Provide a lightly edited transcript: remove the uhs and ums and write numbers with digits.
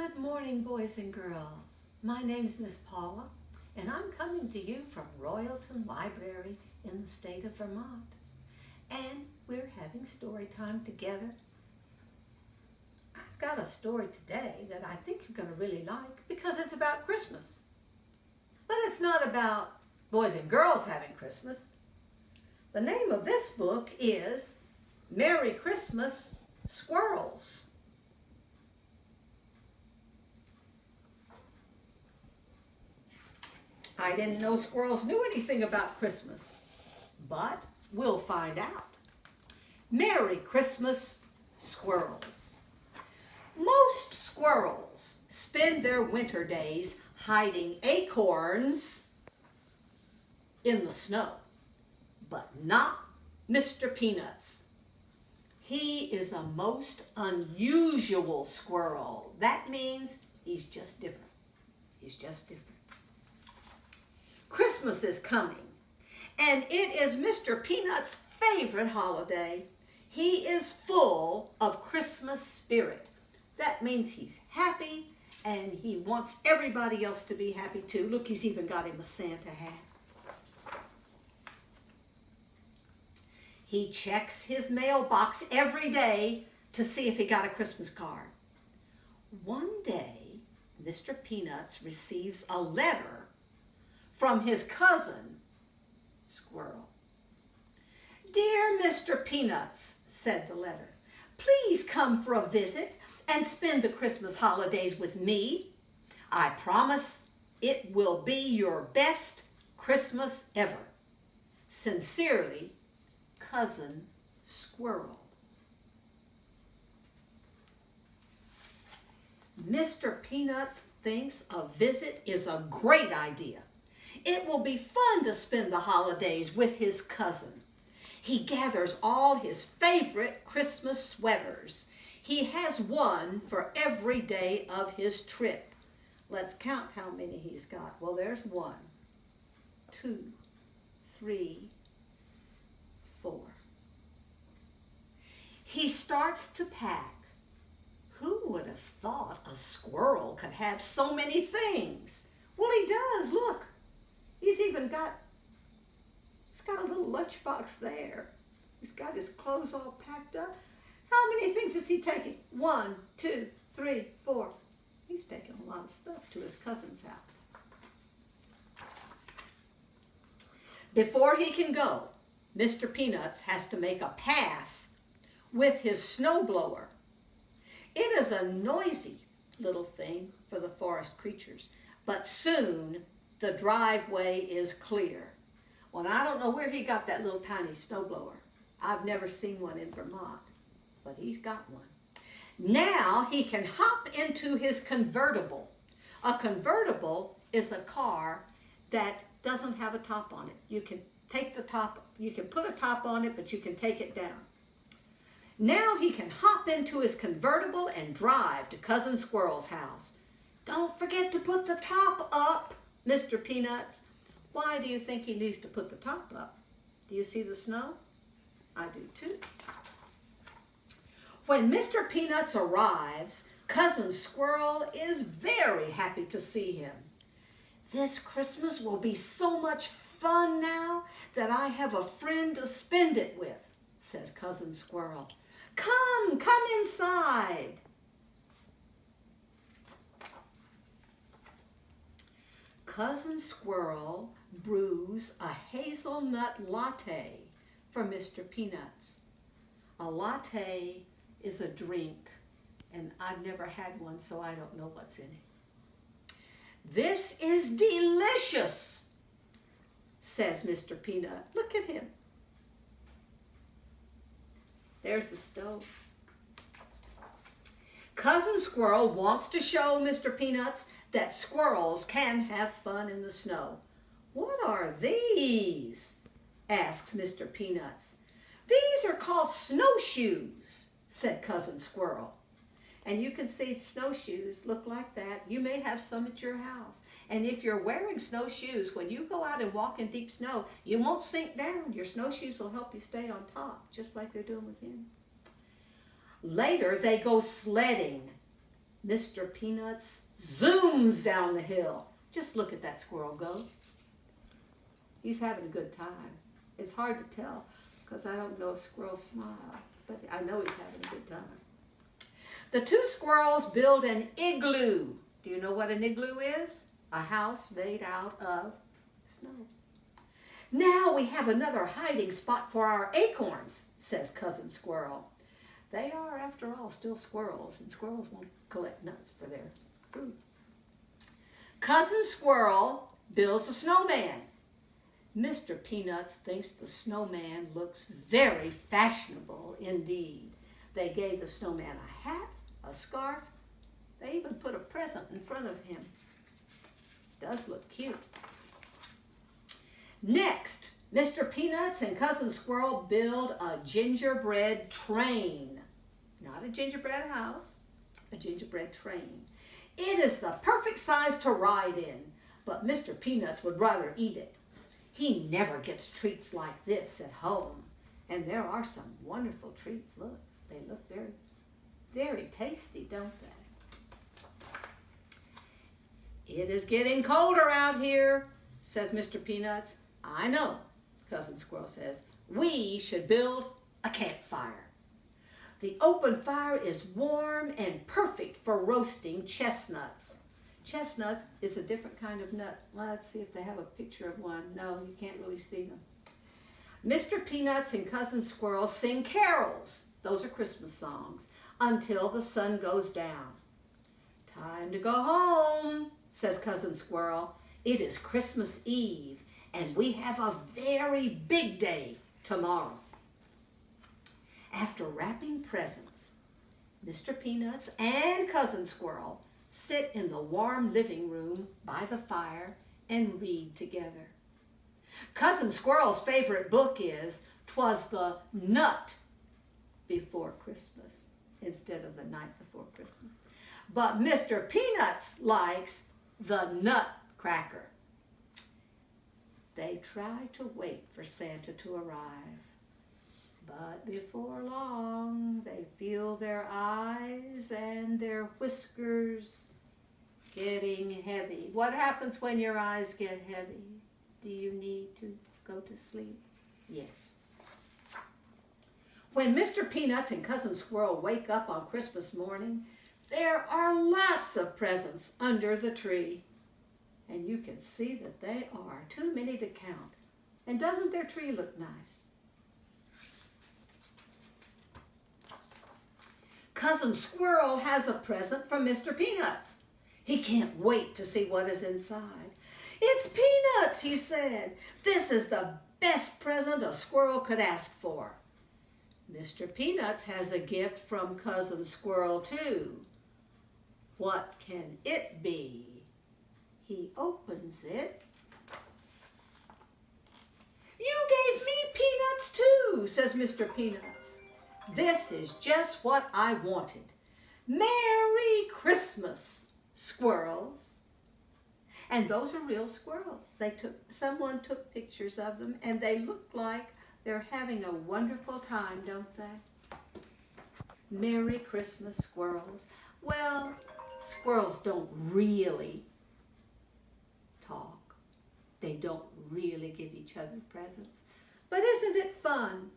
Good morning, boys and girls. My name's Miss Paula, and I'm coming to you from Royalton Library in the state of Vermont. And we're having story time together. I've got a story today that I think you're going to really like because it's about Christmas. But it's not about boys and girls having Christmas. The name of this book is Merry Christmas, Squirrels. I didn't know squirrels knew anything about Christmas, but we'll find out. Merry Christmas, Squirrels. Most squirrels spend their winter days hiding acorns in the snow, but not Mr. Peanuts. He is a most unusual squirrel. That means he's just different. He's just different. Christmas is coming, and it is Mr. Peanut's favorite holiday. He is full of Christmas spirit. That means he's happy, and he wants everybody else to be happy too. Look, he's even got him a Santa hat. He checks his mailbox every day to see if he got a Christmas card. One day, Mr. Peanuts receives a letter from his cousin, Squirrel. "Dear Mr. Peanuts," said the letter, "please come for a visit and spend the Christmas holidays with me. I promise it will be your best Christmas ever. Sincerely, Cousin Squirrel." Mr. Peanuts thinks a visit is a great idea. It will be fun to spend the holidays with his cousin. He gathers all his favorite Christmas sweaters. He has one for every day of his trip. Let's count how many he's got. Well, there's 1, 2, 3, 4. He starts to pack. Who would have thought a squirrel could have so many things? Well, he does. Look. He's got a little lunchbox there. He's got his clothes all packed up. How many things is he taking? 1, 2, 3, 4. He's taking a lot of stuff to his cousin's house. Before he can go, Mr. Peanuts has to make a path with his snowblower. It is a noisy little thing for the forest creatures, but soon the driveway is clear. Well, I don't know where he got that little tiny snowblower. I've never seen one in Vermont, but he's got one. Now he can hop into his convertible. A convertible is a car that doesn't have a top on it. You can take the top, you can put a top on it, but you can take it down. Now he can hop into his convertible and drive to Cousin Squirrel's house. Don't forget to put the top up, Mr. Peanuts. Why do you think he needs to put the top up? Do you see the snow? I do too. When Mr. Peanuts arrives, Cousin Squirrel is very happy to see him. "This Christmas will be so much fun now that I have a friend to spend it with," says Cousin Squirrel. Come inside." Cousin Squirrel brews a hazelnut latte for Mr. Peanuts. A latte is a drink, and I've never had one, so I don't know what's in it. "This is delicious," says Mr. Peanut. Look at him. There's the stove. Cousin Squirrel wants to show Mr. Peanuts that squirrels can have fun in the snow. "What are these?" asks Mr. Peanuts. "These are called snowshoes," said Cousin Squirrel. And you can see snowshoes look like that. You may have some at your house. And if you're wearing snowshoes, when you go out and walk in deep snow, you won't sink down. Your snowshoes will help you stay on top, just like they're doing with him. Later, they go sledding. Mr. Peanuts zooms down the hill. Just look at that squirrel go. He's having a good time. It's hard to tell because I don't know if squirrels smile, but I know he's having a good time. The two squirrels build an igloo. Do you know what an igloo is? A house made out of snow. Now we have another hiding spot for our acorns, says Cousin Squirrel. They are, after all, still squirrels, and squirrels won't collect nuts for their food. Cousin Squirrel builds a snowman. Mr. Peanuts thinks the snowman looks very fashionable indeed. They gave the snowman a hat, a scarf. They even put a present in front of him. Does look cute. Next, Mr. Peanuts and Cousin Squirrel build a gingerbread train. Not a gingerbread house, a gingerbread train. It is the perfect size to ride in, but Mr. Peanuts would rather eat it. He never gets treats like this at home. And there are some wonderful treats. Look, they look very, very tasty, don't they? It is getting colder out here, says Mr. Peanuts. I know, Cousin Squirrel says. We should build a campfire. The open fire is warm and perfect for roasting chestnuts. Chestnut is a different kind of nut. Let's see if they have a picture of one. No, you can't really see them. Mr. Peanuts and Cousin Squirrel sing carols. Those are Christmas songs. Until the sun goes down. Time to go home, says Cousin Squirrel. It is Christmas Eve, and we have a very big day tomorrow. After wrapping presents, Mr. Peanuts and Cousin Squirrel sit in the warm living room by the fire and read together. Cousin Squirrel's favorite book is "'Twas the Nut Before Christmas" instead of "The Night Before Christmas." But Mr. Peanuts likes "The Nutcracker." They try to wait for Santa to arrive. But before long, they feel their eyes and their whiskers getting heavy. What happens when your eyes get heavy? Do you need to go to sleep? Yes. When Mr. Peanuts and Cousin Squirrel wake up on Christmas morning, there are lots of presents under the tree. And you can see that they are too many to count. And doesn't their tree look nice? Cousin Squirrel has a present from Mr. Peanuts. He can't wait to see what is inside. "It's peanuts," he said. "This is the best present a squirrel could ask for." Mr. Peanuts has a gift from Cousin Squirrel too. What can it be? He opens it. "You gave me peanuts too," says Mr. Peanuts. "This is just what I wanted. Merry Christmas, squirrels." And those are real squirrels. Someone took pictures of them, and they look like they're having a wonderful time, don't they? Merry Christmas, squirrels. Well, squirrels don't really talk. They don't really give each other presents. But isn't it fun